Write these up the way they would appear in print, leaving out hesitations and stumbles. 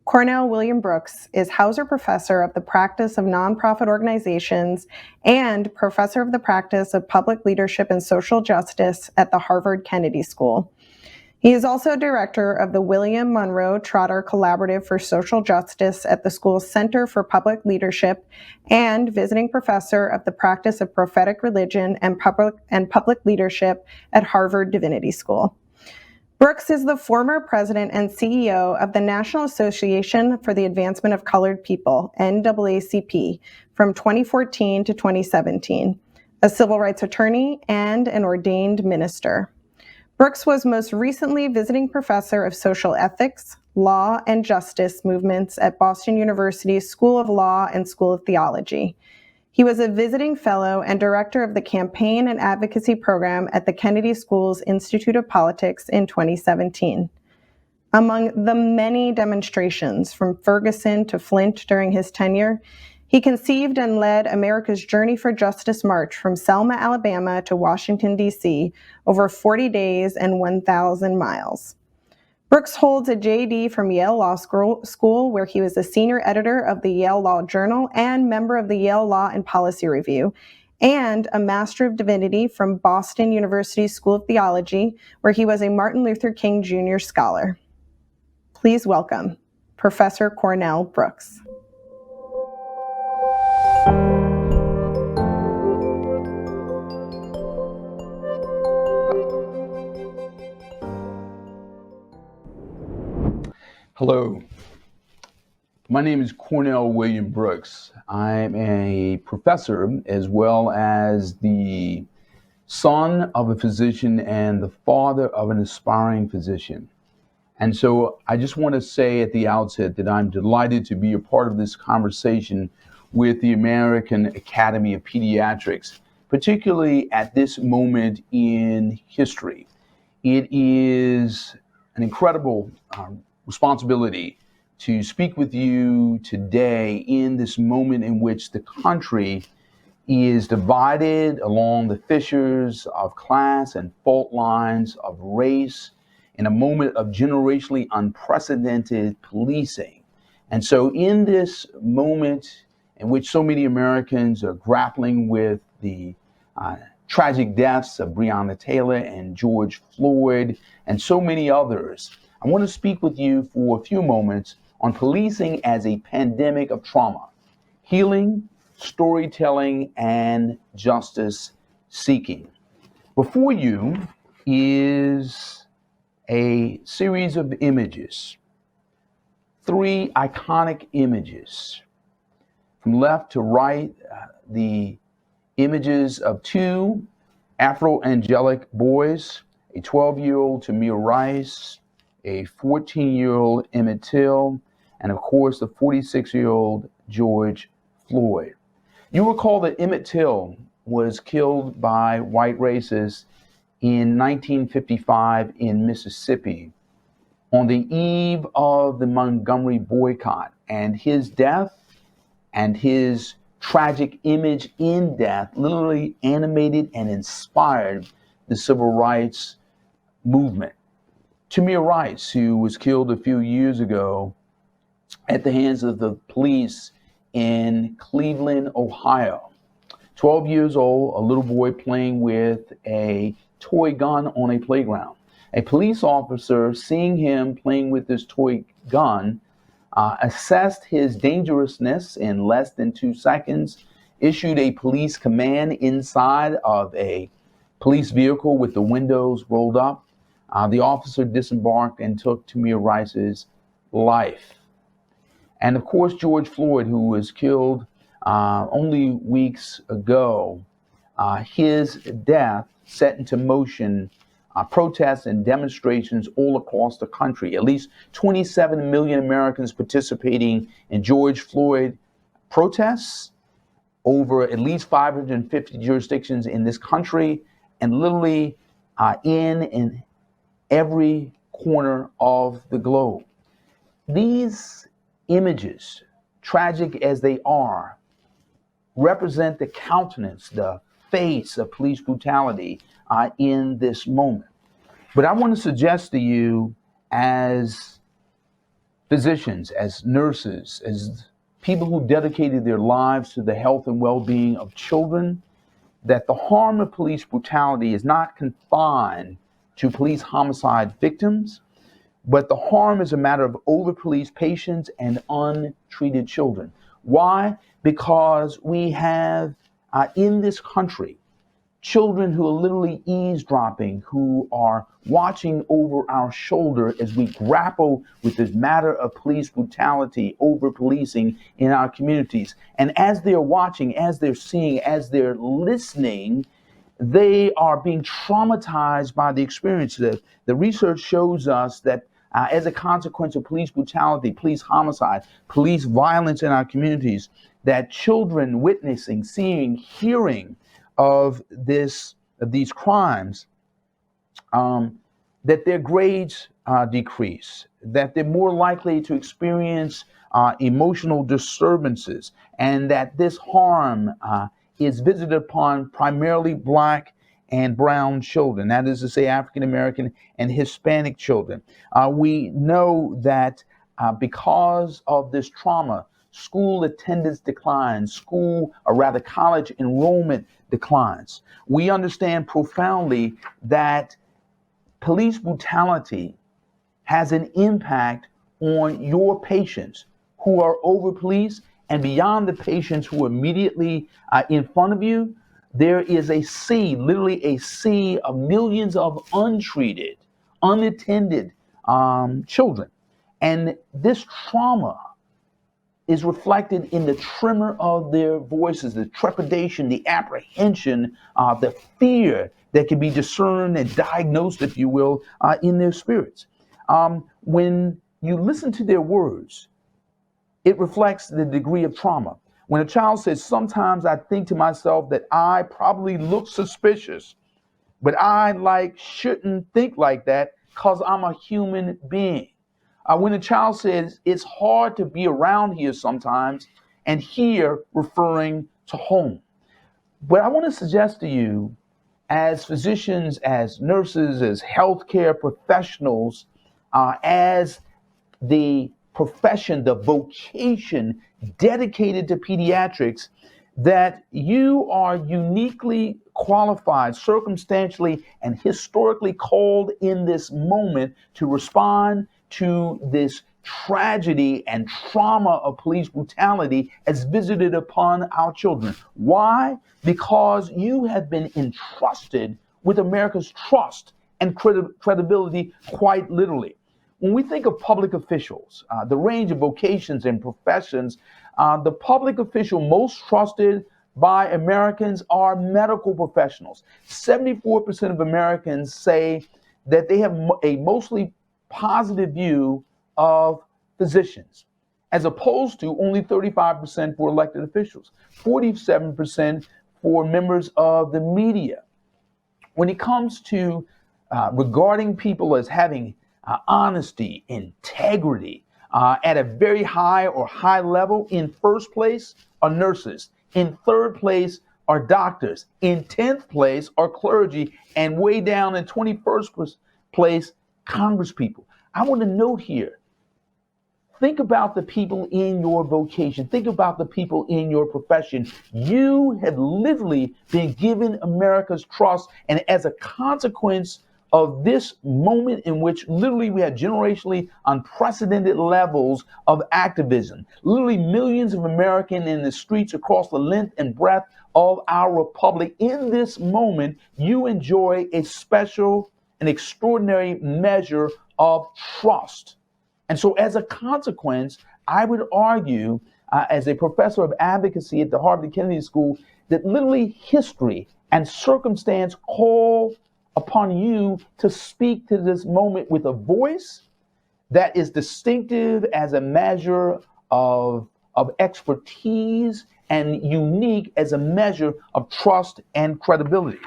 Cornell William Brooks is Hauser Professor of the Practice of Nonprofit Organizations and Professor of the Practice of Public Leadership and Social Justice at the Harvard Kennedy School. He is also Director of the William Monroe Trotter Collaborative for Social Justice at the school's Center for Public Leadership and Visiting Professor of the Practice of Prophetic Religion and Public Leadership at Harvard Divinity School. Brooks is the former president and CEO of the National Association for the Advancement of Colored People, NAACP, from 2014 to 2017, a civil rights attorney and an ordained minister. Brooks was most recently visiting professor of social ethics, law, and justice movements at Boston University's School of Law and School of Theology. He was a visiting fellow and director of the Campaign and Advocacy Program at the Kennedy School's Institute of Politics in 2017. Among the many demonstrations from Ferguson to Flint during his tenure, he conceived and led America's Journey for Justice March from Selma, Alabama to Washington, D.C., over 40 days and 1,000 miles. Brooks holds a JD from Yale Law School, where he was a senior editor of the Yale Law Journal and member of the Yale Law and Policy Review, and a Master of Divinity from Boston University School of Theology, where he was a Martin Luther King Jr. Scholar. Please welcome Professor Cornell Brooks. Hello, my name is Cornell William Brooks. I'm a professor as well as the son of a physician and the father of an aspiring physician. And so I just want to say at the outset that I'm delighted to be a part of this conversation with the American Academy of Pediatrics, particularly at this moment in history. It is an incredible responsibility to speak with you today in this moment in which the country is divided along the fissures of class and fault lines of race in a moment of generationally unprecedented policing. And so in this moment in which so many Americans are grappling with the tragic deaths of Breonna Taylor and George Floyd and so many others, I want to speak with you for a few moments on policing as a pandemic of trauma, healing, storytelling, and justice seeking. Before you is a series of images, 3 iconic images. From left to right, the images of 2 Afro-angelic boys, a 12-year-old Tamir Rice, a 14-year-old Emmett Till, and of course the 46-year-old George Floyd. You recall that Emmett Till was killed by white racists in 1955 in Mississippi on the eve of the Montgomery boycott, and his death and his tragic image in death literally animated and inspired the civil rights movement. Tamir Rice, who was killed a few years ago at the hands of the police in Cleveland, Ohio. 12 years old, a little boy playing with a toy gun on a playground. A police officer, seeing him playing with this toy gun, assessed his dangerousness in less than 2 seconds, issued a police command inside of a police vehicle with the windows rolled up. The officer disembarked and took Tamir Rice's life. And of course, George Floyd, who was killed only weeks ago, his death set into motion protests and demonstrations all across the country. At least 27 million Americans participating in George Floyd protests over at least 550 jurisdictions in this country, and literally in every corner of the globe. These images, tragic as they are, represent the countenance, the face of police brutality in this moment. But I want to suggest to you, as physicians, as nurses, as people who dedicated their lives to the health and well-being of children, that the harm of police brutality is not confined to police homicide victims, but the harm is a matter of over-policed patients and untreated children. Why? Because we have in this country children who are literally eavesdropping, who are watching over our shoulder as we grapple with this matter of police brutality, over policing in our communities. And as they're watching, as they're seeing, as they're listening, they are being traumatized by the experience. The research shows us that as a consequence of police brutality, police homicide, police violence in our communities, that children witnessing, seeing, hearing of these crimes, that their grades decrease, that they're more likely to experience emotional disturbances, and that this harm is visited upon primarily Black and brown children, that is to say African American and Hispanic children. We know that because of this trauma, school attendance declines, college enrollment declines. We understand profoundly that police brutality has an impact on your patients who are over policed, and beyond the patients who are immediately in front of you, there is a sea, literally a sea of millions of untreated, unattended children. And this trauma is reflected in the tremor of their voices, the trepidation, the apprehension, the fear that can be discerned and diagnosed, if you will, in their spirits. When you listen to their words, it reflects the degree of trauma. When a child says, sometimes I think to myself that I probably look suspicious, but I shouldn't think like that because I'm a human being. When a child says, it's hard to be around here sometimes, and here referring to home. But I want to suggest to you, as physicians, as nurses, as healthcare professionals, as the profession, the vocation dedicated to pediatrics, that you are uniquely qualified, circumstantially and historically called in this moment to respond to this tragedy and trauma of police brutality as visited upon our children. Why? Because you have been entrusted with America's trust and credibility, quite literally. When we think of public officials, the range of vocations and professions, the public official most trusted by Americans are medical professionals. 74% of Americans say that they have a mostly positive view of physicians, as opposed to only 35% for elected officials, 47% for members of the media. When it comes to regarding people as having honesty, integrity, at a very high or high level, in first place are nurses, in third place are doctors, in 10th place are clergy, and way down in 21st place, congresspeople. I want to note here, think about the people in your vocation. Think about the people in your profession. You have literally been given America's trust, and as a consequence of this moment in which literally we had generationally unprecedented levels of activism, literally millions of Americans in the streets across the length and breadth of our republic, in this moment, you enjoy a special and extraordinary measure of trust. And so as a consequence, I would argue, as a professor of advocacy at the Harvard Kennedy School, that literally history and circumstance call upon you to speak to this moment with a voice that is distinctive as a measure of expertise and unique as a measure of trust and credibility.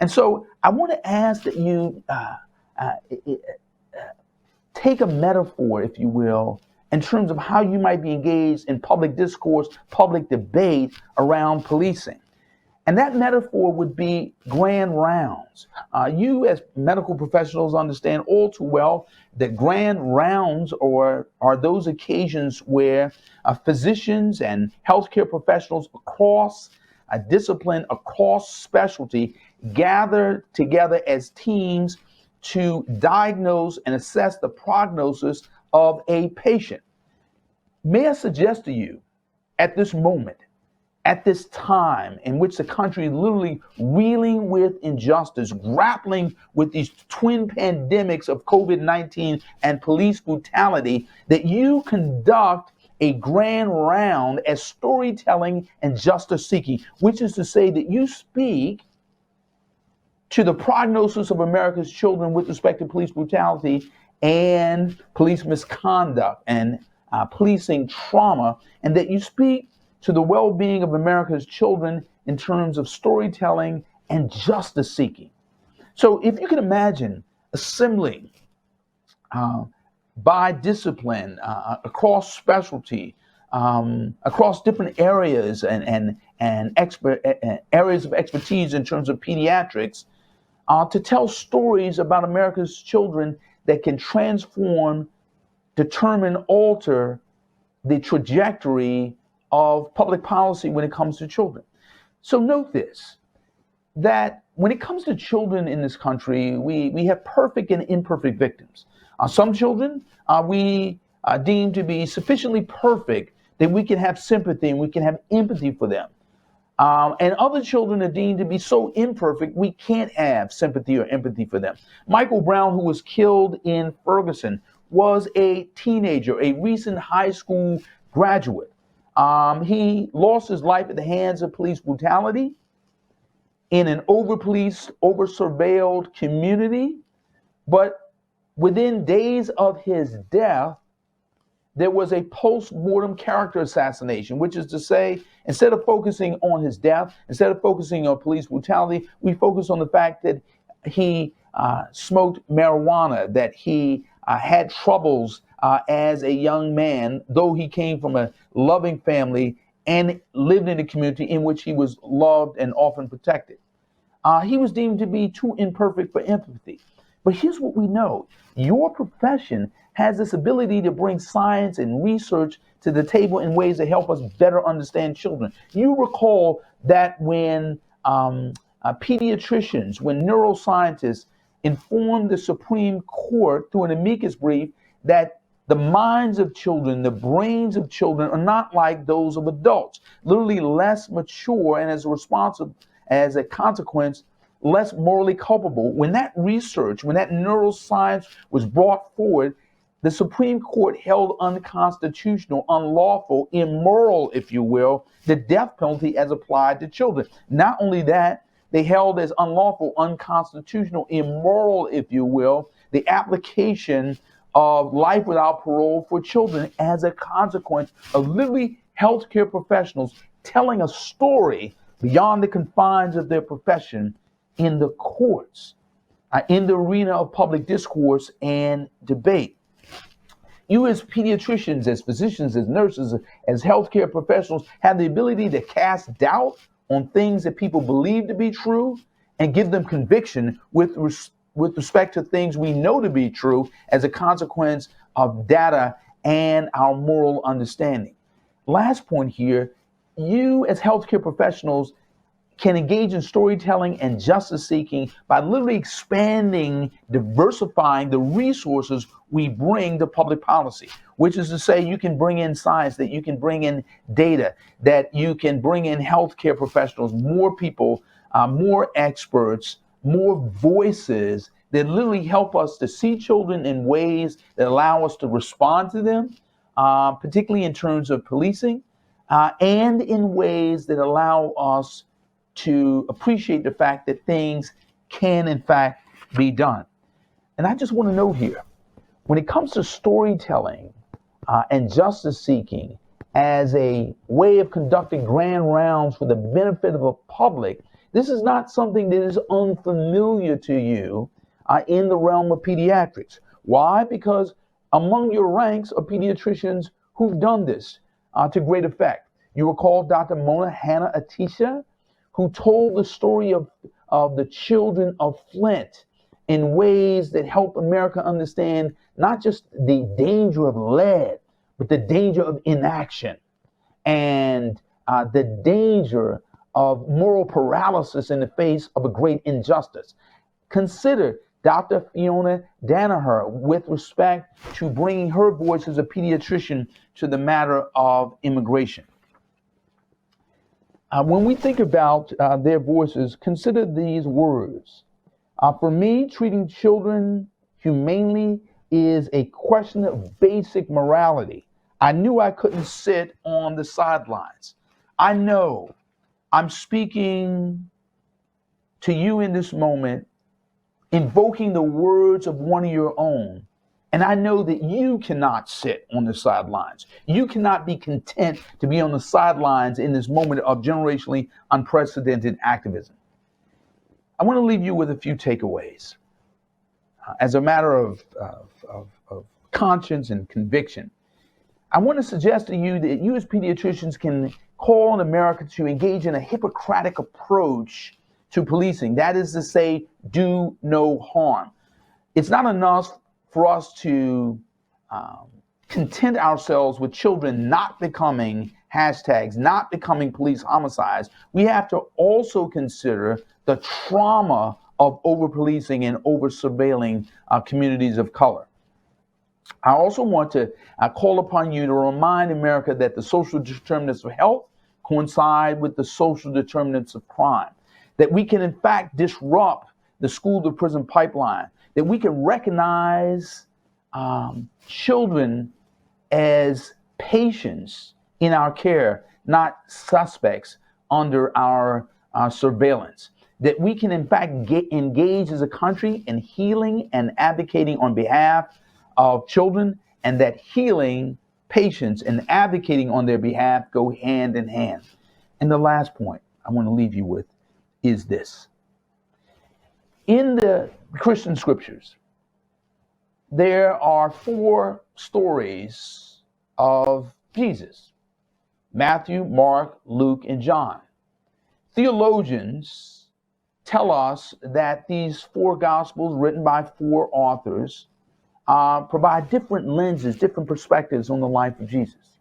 And so I want to ask that you take a metaphor, if you will, in terms of how you might be engaged in public discourse, public debate around policing. And that metaphor would be grand rounds. You as medical professionals understand all too well that grand rounds are those occasions where physicians and healthcare professionals across a discipline, across specialty, gather together as teams to diagnose and assess the prognosis of a patient. May I suggest to you at this moment, at this time in which the country is literally reeling with injustice, grappling with these twin pandemics of COVID-19 and police brutality, that you conduct a grand round as storytelling and justice seeking, which is to say that you speak to the prognosis of America's children with respect to police brutality and police misconduct and policing trauma, and that you speak to the well-being of America's children in terms of storytelling and justice seeking. So if you can imagine assembling by discipline, across specialty, across different areas and areas of expertise in terms of pediatrics, to tell stories about America's children that can transform, determine, alter the trajectory of public policy when it comes to children. So note this, that when it comes to children in this country, we have perfect and imperfect victims. Some children we deem to be sufficiently perfect that we can have sympathy and we can have empathy for them. And other children are deemed to be so imperfect we can't have sympathy or empathy for them. Michael Brown, who was killed in Ferguson, was a teenager, a recent high school graduate. He lost his life at the hands of police brutality in an over-policed, over-surveilled community. But within days of his death, there was a post-mortem character assassination, which is to say, instead of focusing on his death, instead of focusing on police brutality, we focus on the fact that he smoked marijuana, that he had troubles as a young man, though he came from a loving family and lived in a community in which he was loved and often protected. He was deemed to be too imperfect for empathy. But here's what we know. Your profession has this ability to bring science and research to the table in ways that help us better understand children. You recall that when pediatricians, when neuroscientists informed the Supreme Court through an amicus brief that the minds of children, the brains of children are not like those of adults, literally less mature, and as a consequence, less morally culpable. When that research, when that neuroscience was brought forward, the Supreme Court held unconstitutional, unlawful, immoral, if you will, the death penalty as applied to children. Not only that, they held as unlawful, unconstitutional, immoral, if you will, the application of life without parole for children as a consequence of literally healthcare professionals telling a story beyond the confines of their profession in the courts, in the arena of public discourse and debate. You as pediatricians, as physicians, as nurses, as healthcare professionals have the ability to cast doubt on things that people believe to be true and give them conviction with respect to things we know to be true as a consequence of data and our moral understanding. Last point here, you as healthcare professionals can engage in storytelling and justice seeking by literally expanding, diversifying the resources we bring to public policy, which is to say you can bring in science, that you can bring in data, that you can bring in healthcare professionals, more people, more experts, more voices that literally help us to see children in ways that allow us to respond to them, particularly in terms of policing, and in ways that allow us to appreciate the fact that things can, in fact, be done. And I just want to note here, when it comes to storytelling and justice seeking as a way of conducting grand rounds for the benefit of the public, this is not something that is unfamiliar to you in the realm of pediatrics. Why? Because among your ranks are pediatricians who've done this to great effect. You recall Dr. Mona Hanna-Attisha, who told the story of the children of Flint in ways that help America understand not just the danger of lead, but the danger of inaction and the danger of moral paralysis in the face of a great injustice. Consider Dr. Fiona Danaher with respect to bringing her voice as a pediatrician to the matter of immigration. When we think about their voices, consider these words. For me, treating children humanely is a question of basic morality. I knew I couldn't sit on the sidelines. I know I'm speaking to you in this moment, invoking the words of one of your own. And I know that you cannot sit on the sidelines. You cannot be content to be on the sidelines in this moment of generationally unprecedented activism. I want to leave you with a few takeaways. As a matter of conscience and conviction, I want to suggest to you that you as pediatricians can call on America to engage in a Hippocratic approach to policing. That is to say, do no harm. It's not enough for us to content ourselves with children not becoming hashtags, not becoming police homicides. We have to also consider the trauma of over-policing and over-surveilling communities of color. I also want to call upon you to remind America that the social determinants of health coincide with the social determinants of crime, that we can in fact disrupt the school to prison pipeline, that we can recognize children as patients in our care, not suspects under our surveillance, that we can in fact engage as a country in healing and advocating on behalf of children, and that healing patients and advocating on their behalf go hand in hand. And the last point I want to leave you with is this. In the Christian scriptures, there are 4 stories of Jesus: Matthew, Mark, Luke, and John. Theologians tell us that these 4 gospels written by 4 authors provide different lenses, different perspectives on the life of Jesus.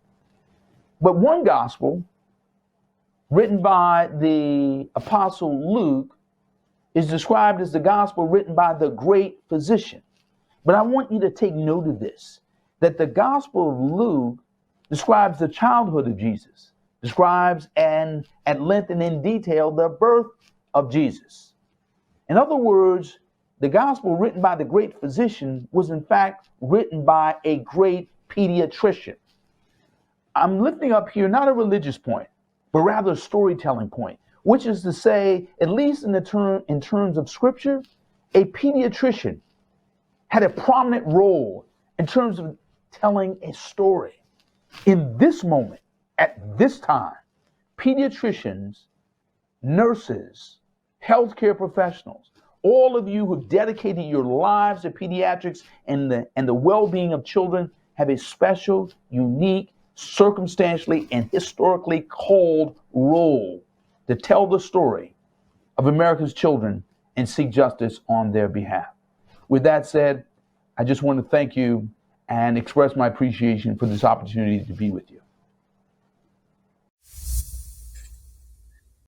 But one gospel, written by the Apostle Luke, is described as the gospel written by the great physician. But I want you to take note of this, that the gospel of Luke describes the childhood of Jesus, describes and at length and in detail the birth of Jesus. In other words, the gospel written by the great physician was in fact written by a great pediatrician. I'm lifting up here not a religious point, but rather a storytelling point, which is to say, at least in terms of scripture, a pediatrician had a prominent role in terms of telling a story. In this moment, at this time, pediatricians, nurses, healthcare professionals, all of you who've dedicated your lives to pediatrics and the well-being of children have a special, unique, circumstantially and historically called role to tell the story of America's children and seek justice on their behalf. With that said, I just want to thank you and express my appreciation for this opportunity to be with you.